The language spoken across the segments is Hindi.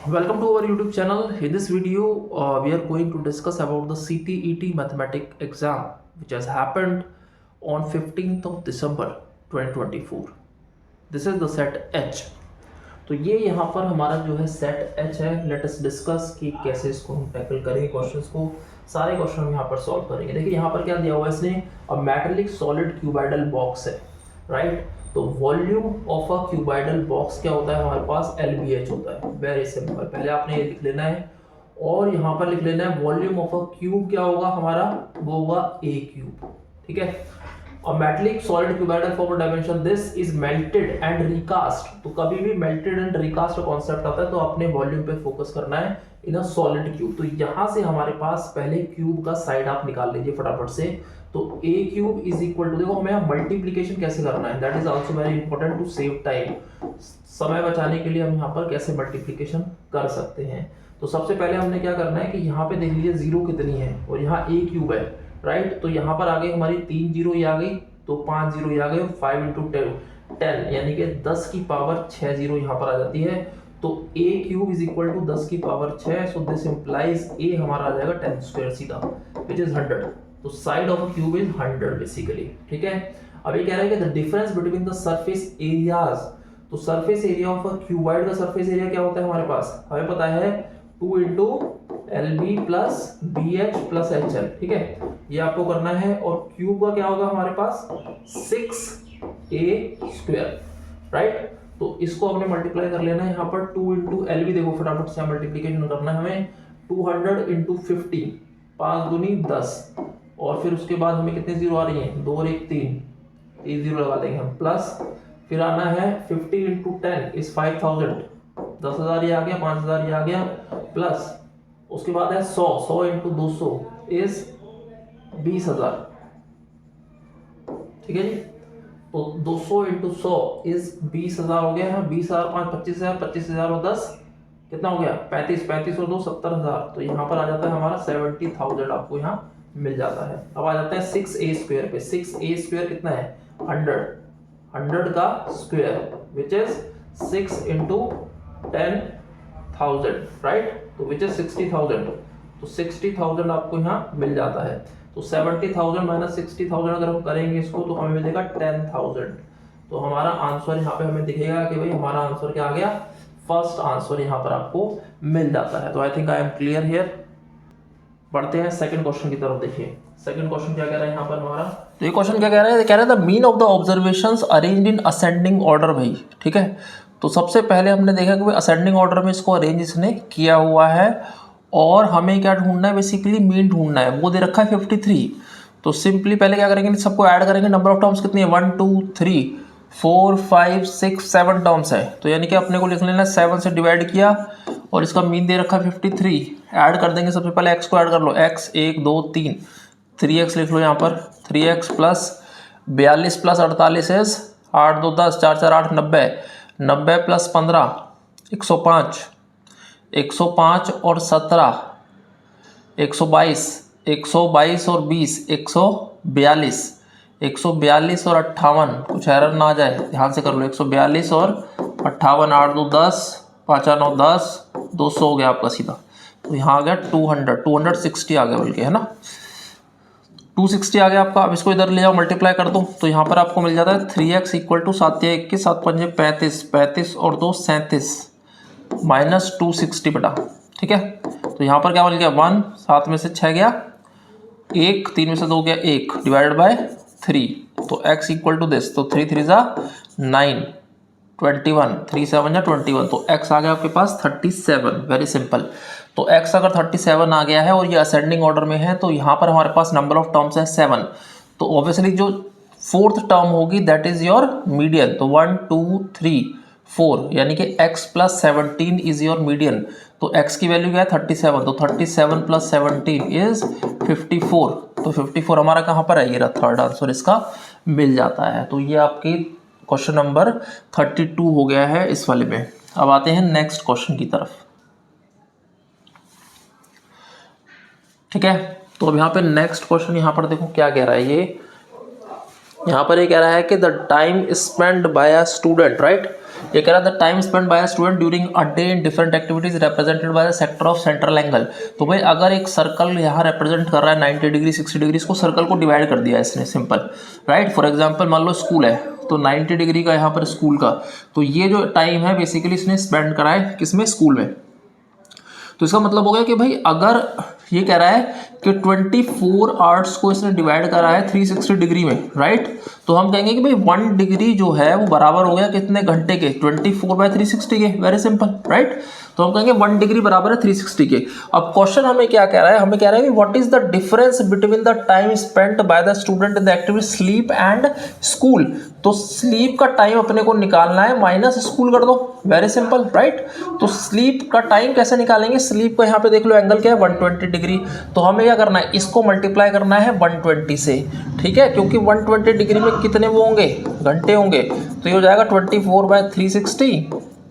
Welcome to our YouTube channel. In this video, we are going to discuss about the CTET mathematics exam which has happened on 15th of December 2024. This is the set H. तो ये यहाँ पर हमारा जो है सेट H है. लेट अस डिस्कस कि कैसे इसको हम टैकल करेंगे. क्वेश्चंस को सारे क्वेश्चन हम यहाँ पर सॉल्व करेंगे. देखिए यहाँ पर क्या दिया हुआ है इसने, अ मेटालिक सॉलिड क्यूबाइडल बॉक्स है, राइट. तो volume of a cuboidal box क्या होता है हमारे पास, LBH होता है. Very simple. पहले आपने ये लिख लेना है और यहाँ पर लिख लेना है वॉल्यूम ऑफ अ क्यूब क्या होगा हमारा, वो होगा A क्यूब. ठीक है. A metallic solid cuboidal form dimension this is melted and recast. तो कभी भी melted and recast का कॉन्सेप्ट आता है तो अपने वॉल्यूम पे फोकस करना है इन अ सॉलिड क्यूब. तो यहाँ से हमारे पास पहले क्यूब का साइड आप निकाल लीजिए फटाफट से. तो A cube is equal to, देखो हमें मल्टीप्लीकेशन कैसे करना है, that is also very important to save time. समय बचाने के लिए हम यहाँ पर कैसे मल्टीप्लीकेशन कर सकते हैं. तो सबसे पहले हमने क्या करना है कि यहाँ पे देख लीजिए जीरो कितनी है और यहाँ A क्यूब है, राइट. तो यहाँ पर आ गई हमारी 3 जीरो ये आ गई, तो 5 जीरो ये आ गए, 5 इंटू 10 यानी कि 10 की पावर 6 जीरो यहाँ पर आ जाती है. तो A cube is equal to 10 की power 6. So this implies A हमारा आ जाएगा 10 स्क्वायर सीधा, विच इज 100. तो side of a cube is 100 basically. ठीक है. अब ये कह रहा है कि the difference between the surface areas. तो surface area of a cuboid का सरफेस एरिया क्या होता है हमारे पास, हमें पता है 2 into LB plus BH plus HL. ठीक है, ये आपको करना है. और क्यूब का क्या होगा हमारे पास 6A स्क्वायर, राइट. तो इसको हमने मल्टीप्लाई कर लेना है यहाँ पर 2 इंटू LB. देखो फटाफट से मल्टीप्लीकेशन करना है हमें. 200 इंटू 50, 5 दूनी 10. और फिर उसके बाद हमें कितने जीरो आ रही हैं, 2 और 1 3, 3 जीरो लगा देंगे हम. प्लस फिर आना है 50 इंटू 10 इज 5000, 10,000 ये आ गया, 5,000 ये आ गया. प्लस उसके बाद है 100 इंटू 200 इज 20,000. ठीक है जी. तो 200 इंटू 100 इज 20,000 हो गया है. 20,000 5 25,000, 25,000 और 10 कितना हो गया 35, 35 और 2 70,000. तो यहाँ पर आ जाता है हमारा 70,000 आपको यहाँ मिल जाता है. अब आ जाता है 6A स्क्वायर पे. 6A स्क्वायर कितना है 100 का square which is 6 into 10,000, right. तो विच इज 60,000. तो 60,000 आपको यहाँ मिल जाता है. तो 70,000 माइनस 60,000 अगर हम करेंगे इसको तो हमें मिलेगा 10,000. तो हमारा आंसर यहाँ पे हमें दिखेगा कि भाई हमारा आंसर क्या आ गया, फर्स्ट आंसर यहाँ पर आपको मिल जाता है. तो I think I am clear here. बढ़ते हैं सेकंड क्वेश्चन की तरफ. देखिए सेकंड क्वेश्चन क्या कह रहा है यहाँ पर हमारा. तो ये क्वेश्चन क्या कह रहा है, कह रहा है the mean of the observations arranged in ascending order. भाई ठीक है. तो सबसे पहले हमने देखा कि भाई असेंडिंग ऑर्डर में इसको अरेंज इसने किया हुआ है और हमें क्या ढूंढना है, बेसिकली मीन ढूंढना है. वो दे रखा है 53. तो सिंपली पहले क्या करेंगे, सबको ऐड करेंगे. नंबर ऑफ टर्म्स कितनी है 1 2 3 4 5 6 7 टर्म्स है. तो यानी कि अपने को लिख लेना 7 से डिवाइड किया और इसका मीन दे रखा है 53. ऐड कर देंगे. सबसे पहले x को ऐड कर लो, x 1 2 3, 3x लिख लो यहाँ पर. 3x plus 42 plus 48 is 8 2 10, 4 4 8 90, 90 plus 15 105, 105 और 17 122, 122 और 20 142, 142 और 58, कुछ एरर ना आ जाए ध्यान से कर लो. 142 और 58, 8 2 10, 5 9 10, 200 हो गया आपका सीधा. तो यहाँ आ गया 200, 260 आ गया बल्कि, है ना. 260 आ गया आपका. अब इसको इधर ले जाओ, मल्टीप्लाई कर दो. तो यहाँ पर आपको मिल जाता है 3x इक्वल टू 7 या 21, 7 5 35, 35 और 2 37 माइनस 260 बटा. ठीक है. तो यहाँ पर क्या बन गया 1, 7 में से 6 गया 1, 3 में से 2 गया 1 डिवाइडेड बाय 3. तो x इक्वल टू दिस. तो 3 3 9, 21, 3 7 21. तो x आ गया आपके पास 37. Very simple. तो x अगर 37 आ गया है और ये असेंडिंग ऑर्डर में है तो यहाँ पर हमारे पास नंबर ऑफ टर्म्स है 7. तो ऑब्वियसली जो फोर्थ टर्म होगी दैट इज योर मीडियन. तो 1 2 3 4 यानी कि x plus 17 is your median. तो x की वैल्यू क्या है 37. तो 37 प्लस 17 इज 54. तो 54 हमारा कहाँ पर है, ये रहा थर्ड आंसर इसका मिल जाता है. तो ये आपकी क्वेश्चन नंबर 32 हो गया है इस वाले में. अब आते हैं नेक्स्ट क्वेश्चन की तरफ. ठीक है. तो अब यहाँ पे नेक्स्ट क्वेश्चन यहाँ पर देखो क्या कह रहा है. ये यहाँ पर ये कह रहा है कि the time spend by a student, right. ये कह रहा था time spend by student during a day in different activities represented by the sector of central angle. तो भाई अगर एक सर्कल यहाँ रिप्रेजेंट कर रहा है 90 डिग्री 60 डिग्री, इसको सर्कल को डिवाइड कर दिया इसने, सिंपल, राइट। फॉर एग्जांपल मान लो स्कूल है, तो 90 डिग्री का यहाँ पर स्कूल का, तो ये जो टाइम है बेसिकली इसने स्पेंड करा है किसमें, स्कूल में। तो इसका मतलब हो गया कि भाई अगर ये कह रहा है कि 24 आवर्स को इसने डिवाइड करा है 360 डिग्री में, राइट, तो हम कहेंगे कि भाई 1 डिग्री जो है वो बराबर हो गया कितने घंटे के, 24/360 के, वेरी सिंपल, राइट। तो हम कहेंगे 1 डिग्री बराबर है 360 के। अब क्वेश्चन हमें क्या कह रहा है, हमें कह रहा है कि what is the difference between the time spent by the student in the activity sleep and school. तो स्लीप का टाइम अपने को निकालना है, माइनस स्कूल कर दो, वेरी सिंपल, राइट। तो स्लीप का टाइम कैसे निकालेंगे, स्लीप को यहाँ पे देख लो एंगल क्या है 120 डिग्री, तो हमें क्या करना है, इसको मल्टीप्लाई करना है 120 से, ठीक है, क्योंकि 120 डिग्री में कितने वो होंगे, घंटे होंगे, तो ये हो जाएगा 24/360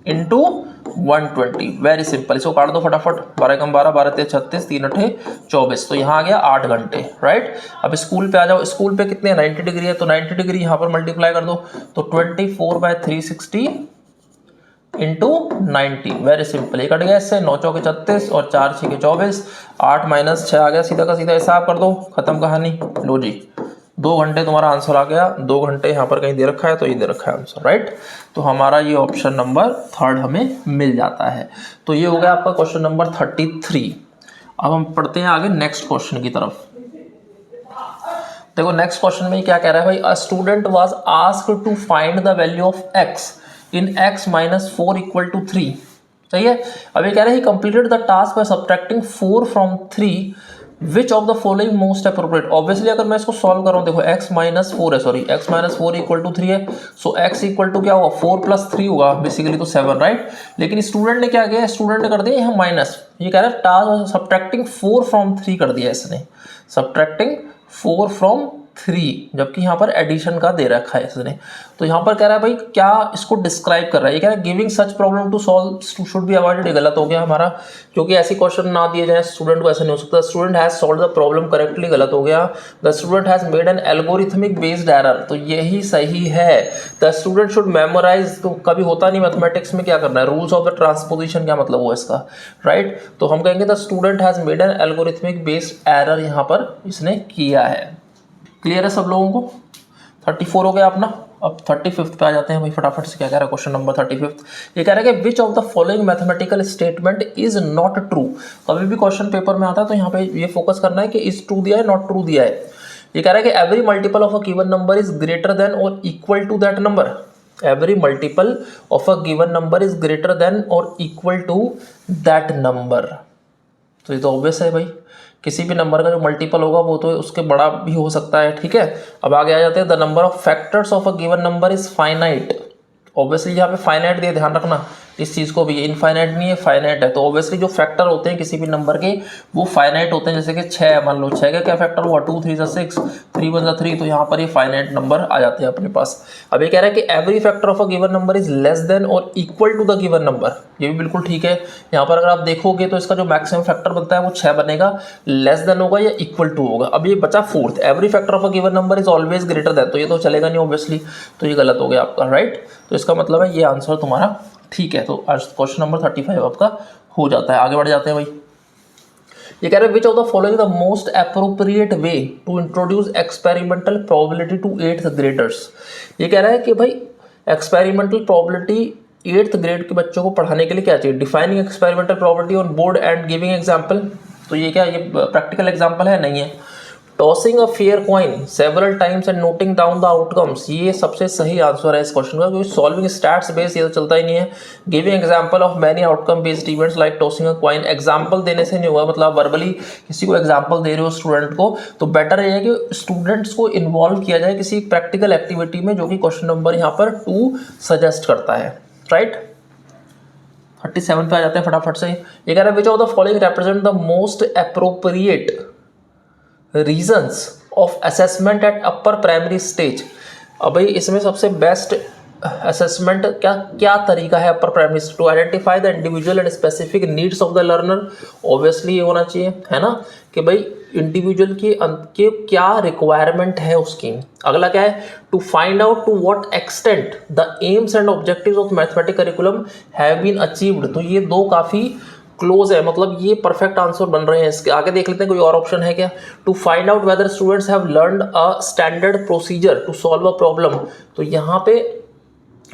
इंटू 120, वेरी सिंपल। इसको काट दो फटाफट, 12 कम 12, 12 3 36, 3 8 24, तो यहाँ आ गया 8 घंटे, राइट। अब स्कूल पे आ जाओ, स्कूल पे कितने 90 डिग्री है, तो 90 डिग्री यहाँ पर मल्टीप्लाई कर दो, तो 24/360 इंटू 90, वेरी सिंपल। ये कट गया इससे, 9 चौके 36 और 4 6 24, 8 माइनस 6 आ गया, सीधा का सीधा हिसाब कर दो, खत्म कहानी। लो जी, 2 घंटे तुम्हारा आंसर आ गया। 2 घंटे यहाँ पर कहीं दे रखा है, तो ये दे रखा है आंसर, राइट। तो हमारा ये ऑप्शन नंबर 3 हमें मिल जाता है। तो ये हो गया आपका क्वेश्चन नंबर 33। अब हम पढ़ते हैं आगे नेक्स्ट क्वेश्चन की तरफ। देखो नेक्स्ट क्वेश्चन में क्या कह रहा है भाई, a student was asked to find the value of x in x - 4 = 3, सही है। अब ये कह रहा है ही completed the task by subtracting 4 from 3, which of the following most appropriate. Obviously अगर मैं इसको सॉल्व कर रहा हूँ, देखो x - 4 है, सॉरी x - 4 = 3 है, सो x = क्या होगा, 4 + 3 होगा बेसिकली, तो 7, राइट। लेकिन स्टूडेंट ने क्या किया, स्टूडेंट ने कर दिया यहाँ माइनस, ये कह रहा है टास्क सब्ट्रैक्टिंग 4 फ्रॉम 3 कर दिया इसने, सब्ट्रैक्टिंग 4 फ्रॉम 3, जबकि यहाँ पर एडिशन का दे रखा है इसने। तो यहाँ पर कह रहा है भाई क्या इसको डिस्क्राइब कर रहा है, ये कह रहा है giving such problem to solve should be avoided. ये गलत हो गया हमारा, क्योंकि ऐसी क्वेश्चन ना दिए जाए स्टूडेंट को, ऐसा नहीं हो सकता। Student has solve the problem correctly, गलत हो गया। The student has made an algorithmic based error, तो यही सही है। द स्टूडेंट शुड मेमोराइज, तो कभी होता नहीं मैथमेटिक्स में क्या करना है, रूल्स ऑफ द ट्रांसपोजिशन, क्या मतलब हुआ इसका, राइट। तो हम कहेंगे the student has made an algorithmic based error, यहाँ पर इसने किया है। क्लियर है सब लोगों को। 34 हो गया अपना। अब 35 पे आ जाते हैं भाई फटाफट से। क्या कह रहा है क्वेश्चन नंबर 35, ये कह रहा है कि which of the following mathematical statement is not true. कभी भी क्वेश्चन पेपर में आता है तो यहाँ पे ये फोकस करना है कि इज ट्रू दिया है, नॉट ट्रू दिया है। ये कह रहा है कि every multiple of a given number is greater than और equal to that number. Every multiple of a given number is greater than और इक्वल टू दैट नंबर। तो ये तो ऑब्वियस है भाई, किसी भी नंबर का जो मल्टीपल होगा वो तो उसके बड़ा भी हो सकता है, ठीक है। अब आगे आ जाते हैं, the number of factors of a given number is finite. Obviously यहाँ पे फाइनाइट दिया, ध्यान रखना इस चीज़ को भी, इनफाइनाइट नहीं है, फाइनाइट है। तो ऑब्वियसली जो फैक्टर होते हैं किसी भी नंबर के वो फाइनाइट होते हैं। जैसे कि 6, मान लो 6 का क्या फैक्टर हुआ, 2 3 6, 3 1 3, तो यहाँ पर ये फाइनाइट नंबर आ जाते हैं अपने पास। अब ये कह रहा है कि every factor of a given number is less than और equal to the given number. ये भी बिल्कुल ठीक है। यहाँ पर अगर आप देखोगे तो इसका जो मैक्सिमम फैक्टर बनता है वो 6 बनेगा, लेस देन होगा या इक्वल टू होगा। अब ये बचा fourth, every factor of a given number is always greater than, तो ये तो चलेगा नहीं ऑब्वियसली, तो ये गलत हो गया आपका, राइट। तो इसका मतलब है ये आंसर तुम्हारा ठीक है। तो आज क्वेश्चन नंबर 35 आपका हो जाता है। आगे बढ़ जाते हैं भाई। ये कह रहे हैं which of the following the most appropriate way to introduce experimental probability to 8th graders. ये कह रहा है कि भाई एक्सपेरिमेंटल प्रोबेबिलिटी 8th ग्रेड के बच्चों को पढ़ाने के लिए क्या चाहिए, defining experimental probability on board and giving example. तो ये क्या, ये प्रैक्टिकल एग्जाम्पल है, नहीं है। Tossing a fair coin several times and noting down the outcomes, ये सबसे सही आंसर है इस क्वेश्चन का, क्योंकि सॉल्विंग स्टैट्स बेस्ड ये तो चलता ही नहीं है। Giving example of many outcome based events like tossing a coin, example देने से नहीं होगा, मतलब वर्बली किसी को एग्जांपल दे रहे हो स्टूडेंट को, तो बेटर है कि स्टूडेंट्स को इन्वॉल्व किया जाए किसी प्रैक्टिकल एक्टिविटी में, जो कि क्वेश्चन नंबर यहाँ पर 2 सजेस्ट करता है, राइट। 37 पे आ जाते हैं फटाफट से। ये कह रहा है which of the following represent the most appropriate reasons of assessment at upper primary stage. अब भाई इसमें सबसे बेस्ट असेसमेंट क्या तरीका है upper primary to identify the individual and specific needs of the learner. Obviously ये होना चाहिए, है ना, कि भाई इंडिविजुअल के क्या रिक्वायरमेंट है उसकी। अगला क्या है, to find out to what extent the aims and objectives of mathematics curriculum have been achieved. तो ये दो काफ़ी क्लोज है, मतलब ये परफेक्ट आंसर बन रहे हैं। इसके आगे देख लेते हैं कोई और ऑप्शन है क्या। To find out whether students have learned a standard procedure to solve a problem. तो यहाँ पे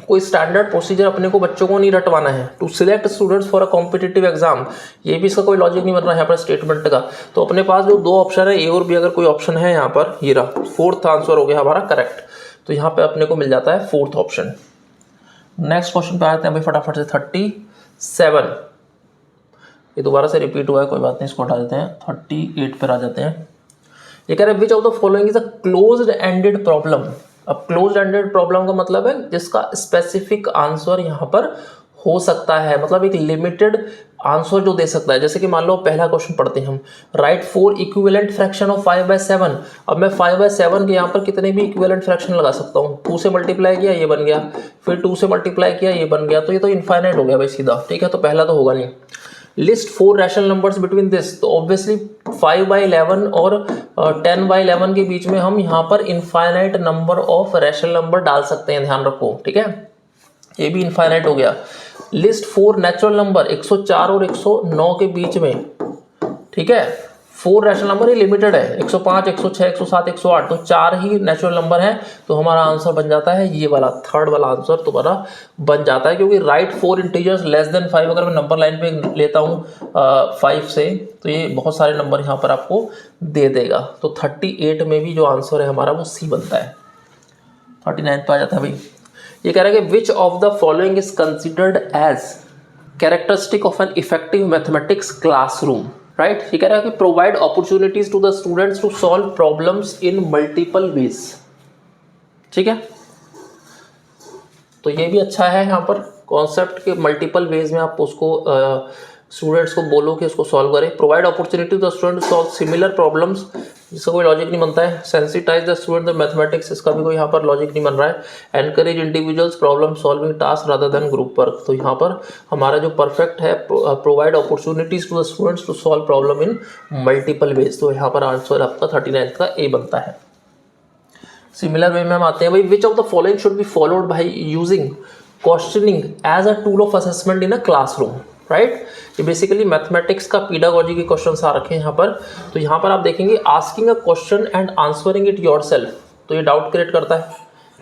कोई स्टैंडर्ड प्रोसीजर अपने को बच्चों को नहीं रटवाना है। To select students for a competitive exam, ये भी इसका कोई लॉजिक नहीं बन रहा है यहाँ पर स्टेटमेंट का। तो अपने पास जो दो ऑप्शन है, ए और बी, अगर कोई ऑप्शन है यहाँ पर, ये रहा, फोर्थ आंसर हो गया हमारा करेक्ट। तो यहाँ पे अपने को मिल जाता है फोर्थ ऑप्शन। नेक्स्ट क्वेश्चन पे आते हैं भाई फटाफट से 37। ये दोबारा से रिपीट हुआ है, कोई बात नहीं, इसको हटा देते हैं। 38 पर आ जाते हैं। ये कह रहे हैं which of the following is a closed ended problem. अब क्लोज्ड एंडेड प्रॉब्लम का मतलब है जिसका स्पेसिफिक आंसर यहाँ पर हो सकता है, मतलब एक लिमिटेड आंसर जो दे सकता है। जैसे कि मान लो पहला क्वेश्चन पढ़ते हैं हम, राइट 4 इक्विवेलेंट फ्रैक्शन ऑफ 5/7। अब मैं 5/7 के यहाँ पर कितने भी इक्विवेलेंट फ्रैक्शन लगा सकता हूँ। 2 से मल्टीप्लाई किया ये बन गया, फिर 2 से मल्टीप्लाई किया ये बन गया, तो ये तो इनफाइनाइट हो गया भाई सीधा, ठीक है। तो पहला तो होगा नहीं। List 4 rational numbers between this, तो ऑब्वियसली 5/11 और 10/11 के बीच में हम यहाँ पर infinite number of rational number डाल सकते हैं, ध्यान रखो, ठीक है। ये भी इनफाइनाइट हो गया। लिस्ट 4 नेचुरल नंबर 104 और 109 के बीच में, ठीक है। 4 रैशनल नंबर, ये लिमिटेड है, 105, 106, 107, 108, तो 4 ही नेचुरल नंबर है। तो हमारा आंसर बन जाता है ये वाला, थर्ड वाला आंसर तुम्हारा बन जाता है। क्योंकि राइट 4 इंटीजर्स लेस देन 5 अगर मैं नंबर लाइन पे लेता हूँ 5 से, तो ये बहुत सारे नंबर यहाँ पर आपको दे देगा। तो 38 में भी जो आंसर है हमारा वो सी बनता है। 39 पे आ जाता है भाई। ये कह रहा है कि which of the following is considered as characteristic of an effective mathematics classroom, right. ये कह रहा है कि provide opportunities to the students to solve problems in multiple ways, ठीक है। तो ये भी अच्छा है यहाँ पर कॉन्सेप्ट के मल्टीपल वेज में आप उसको स्टूडेंट्स को बोलो कि उसको सॉल्व करें। Provide opportunity to the student to solve similar problems, जिसका कोई लॉजिक नहीं बनता है। Sensitize the student the mathematics, इसका भी कोई यहाँ पर लॉजिक नहीं बन रहा है। Encourage individuals problem solving task rather than group work, तो यहाँ पर हमारा जो परफेक्ट है provide opportunities to the students to solve problem in multiple ways, तो यहाँ पर आंसर आपका 39 का ए बनता है। सिमिलर वे में हम आते हैं भाई, which of the following should be followed by using questioning as a tool of assessment in a classroom, right. ये बेसिकली मैथमेटिक्स का पीडागोजी के क्वेश्चन आ रखे हैं यहाँ पर। तो यहाँ पर आप देखेंगे asking a question and answering it yourself, तो ये डाउट क्रिएट करता है,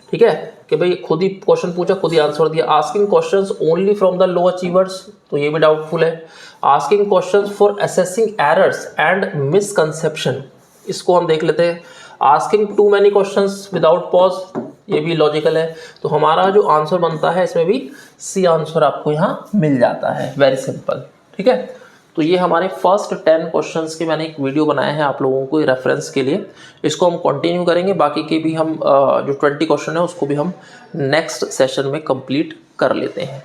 ठीक है, कि भाई खुद ही क्वेश्चन पूछा खुद ही आंसर दिया। Asking questions only from the low achievers, तो ये भी डाउटफुल है। Asking questions for assessing errors and misconception, इसको हम देख लेते हैं। Asking too many questions without pause, ये भी लॉजिकल है। तो हमारा जो आंसर बनता है इसमें भी सी आंसर आपको यहाँ मिल जाता है, वेरी सिंपल, ठीक है। तो ये हमारे फर्स्ट 10 क्वेश्चंस के मैंने एक वीडियो बनाया है आप लोगों को रेफरेंस के लिए। इसको हम कंटिन्यू करेंगे, बाकी के भी हम जो 20 क्वेश्चन है उसको भी हम नेक्स्ट सेशन में कंप्लीट कर लेते हैं।